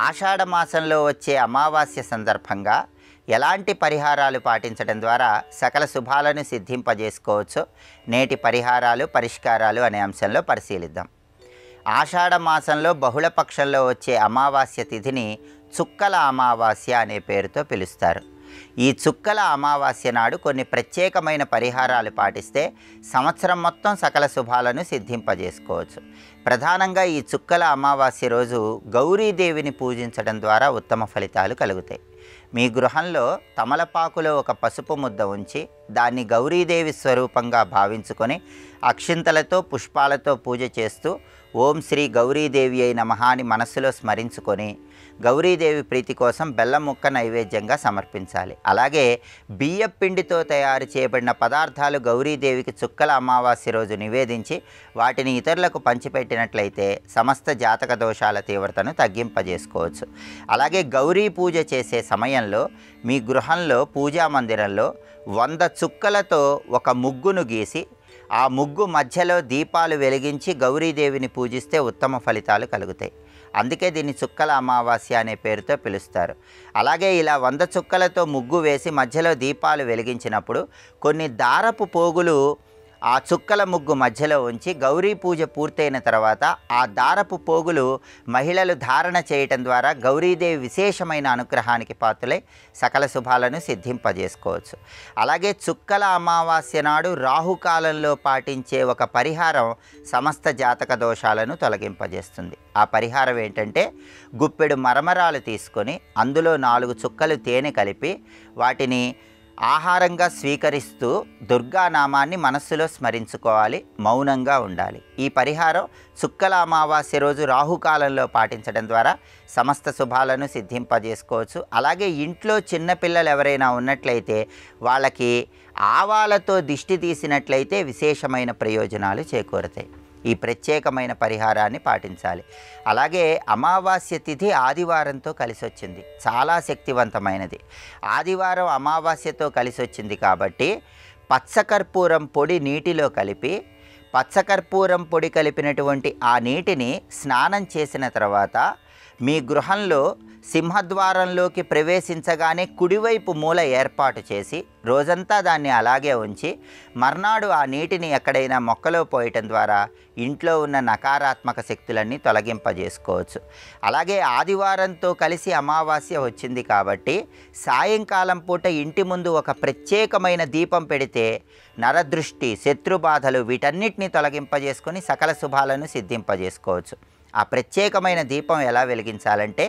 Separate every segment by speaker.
Speaker 1: ఆషాఢ మాసంలో వచ్చే అమావాస్య సందర్భంగా ఎలాంటి పరిహారాలు పాటించడం ద్వారా సకల శుభాలను సిద్ధింపజేసుకోవచ్చో నేటి పరిహారాలు పరిష్కారాలు అనే అంశంలో పరిశీలిద్దాం. ఆషాఢ మాసంలో బహుళపక్షంలో వచ్చే అమావాస్య తిథిని చుక్కల అమావాస్య అనే పేరుతో పిలుస్తారు. ఈ చుక్కల అమావాస్య నాడు కొన్ని ప్రత్యేకమైన పరిహారాలు పాటిస్తే సంవత్సరం మొత్తం సకల శుభాలను సిద్ధింపజేసుకోవచ్చు. ప్రధానంగా ఈ చుక్కల అమావాస్య రోజు గౌరీదేవిని పూజించడం ద్వారా ఉత్తమ ఫలితాలు కలుగుతాయి. మీ గృహంలో తమలపాకులో ఒక పసుపు ముద్ద ఉంచి దాన్ని గౌరీదేవి స్వరూపంగా భావించుకొని అక్షింతలతో పుష్పాలతో పూజ చేస్తూ ఓం శ్రీ గౌరీదేవి అయి నమః అని మనస్సులో స్మరించుకొని గౌరీదేవి ప్రీతి కోసం బెల్లం ముక్క నైవేద్యంగా సమర్పించాలి. అలాగే బియ్యం పిండితో తయారు చేయబడిన పదార్థాలు గౌరీదేవికి చుక్కల అమావాస్య రోజు నివేదించి వాటిని ఇతరులకు పంచిపెట్టినట్లయితే సమస్త జాతక దోషాల తీవ్రతను తగ్గింపజేసుకోవచ్చు. అలాగే గౌరీ పూజ చేసే సమయంలో మీ గృహంలో పూజా మందిరంలో 100 చుక్కలతో ఒక ముగ్గును గీసి ఆ ముగ్గు మధ్యలో దీపాలు వెలిగించి గౌరీదేవిని పూజిస్తే ఉత్తమ ఫలితాలు కలుగుతాయి. అందుకే దీన్ని చుక్కల అమావాస్య అనే పేరుతో పిలుస్తారు. అలాగే ఇలా 100 చుక్కలతో ముగ్గు వేసి మధ్యలో దీపాలు వెలిగించినప్పుడు కొన్ని దారపు పోగులు ఆ చుక్కల ముగ్గు మధ్యలో ఉంచి గౌరీ పూజ పూర్తయిన తర్వాత ఆ దారపు పోగులు మహిళలు ధారణ చేయటం ద్వారా గౌరీదేవి విశేషమైన అనుగ్రహానికి పాత్రలై సకల శుభాలను సిద్ధింపజేసుకోవచ్చు. అలాగే చుక్కల అమావాస్య నాడు రాహుకాలంలో పాటించే ఒక పరిహారం సమస్త జాతక దోషాలను తొలగింపజేస్తుంది. ఆ పరిహారం ఏంటంటే గుప్పెడు మరమరాలు తీసుకొని అందులో 4 చుక్కలు తేనె కలిపి వాటిని ఆహారంగా స్వీకరిస్తూ దుర్గానామాన్ని మనస్సులో స్మరించుకోవాలి, మౌనంగా ఉండాలి. ఈ పరిహారం చుక్కల అమావాస్య రోజు రాహుకాలంలో పాటించడం ద్వారా సమస్త శుభాలను సిద్ధింపజేసుకోవచ్చు. అలాగే ఇంట్లో చిన్నపిల్లలు ఎవరైనా ఉన్నట్లయితే వాళ్ళకి ఆవాలతో దిష్టి తీసినట్లయితే విశేషమైన ప్రయోజనాలు చేకూరుతాయి. ఈ ప్రత్యేకమైన పరిహారాన్ని పాటించాలి. అలాగే అమావాస్య తిథి ఆదివారంతో కలిసి వచ్చింది, చాలా శక్తివంతమైనది. ఆదివారం అమావాస్యతో కలిసి వచ్చింది కాబట్టి పచ్చకర్పూరం పొడి నీటిలో కలిపి పచ్చకర్పూరం పొడి కలిపినటువంటి ఆ నీటిని స్నానం చేసిన తర్వాత మీ గృహంలో సింహద్వారంలోకి ప్రవేశించగానే కుడివైపు మూల ఏర్పాటు చేసి రోజంతా దాన్ని అలాగే ఉంచి మర్నాడు ఆ నీటిని ఎక్కడైనా మొక్కలో పోయటం ద్వారా ఇంట్లో ఉన్న నకారాత్మక శక్తులన్నీ తొలగింపజేసుకోవచ్చు. అలాగే ఆదివారంతో కలిసి అమావాస్య వచ్చింది కాబట్టి సాయంకాలం పూట ఇంటి ముందు ఒక ప్రత్యేకమైన దీపం పెడితే నరదృష్టి, శత్రుబాధలు వీటన్నిటిని తొలగింపజేసుకొని సకల శుభాలను సిద్ధింపజేసుకోవచ్చు. ఆ ప్రత్యేకమైన దీపం ఎలా వెలిగించాలంటే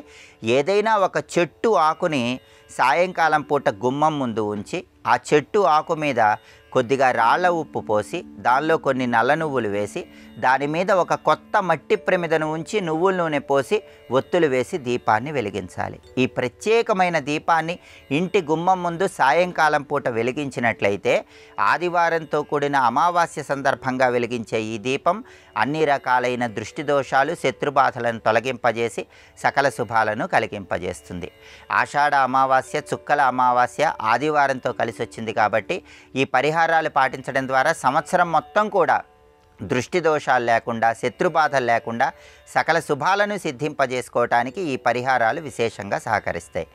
Speaker 1: ఏదైనా ఒక చెట్టు ఆకుని సాయంకాలం పూట గుమ్మం ముందు ఉంచి ఆ చెట్టు ఆకు మీద కొద్దిగా రాళ్ల ఉప్పు పోసి దానిలో కొన్ని నల్ల నువ్వులు వేసి దాని మీద ఒక కొత్త మట్టి ప్రమిదను ఉంచి నువ్వుల నూనె పోసి ఒత్తులు వేసి దీపాన్ని వెలిగించాలి. ఈ ప్రత్యేకమైన దీపాన్ని ఇంటి గుమ్మం ముందు సాయంకాలం పూట వెలిగించినట్లయితే ఆదివారంతో కూడిన అమావాస్య సందర్భంగా వెలిగించే ఈ దీపం అన్ని రకాలైన దృష్టి దోషాలు, శత్రుబాధలను తొలగింపజేసి సకల శుభాలను కలిగింపజేస్తుంది. ఆషాఢ అమావాస్య చుక్కల అమావాస్య ఆదివారంతో కలిసి వచ్చింది కాబట్టి ఈ పరిహారాలు పాటించడం ద్వారా సంవత్సరం మొత్తం కూడా దృష్టి దోషాలు లేకుండా, శత్రుబాధలు లేకుండా సకల శుభాలను సిద్ధింపజేసుకోవటానికి ఈ పరిహారాలు విశేషంగా సహకరిస్తాయి.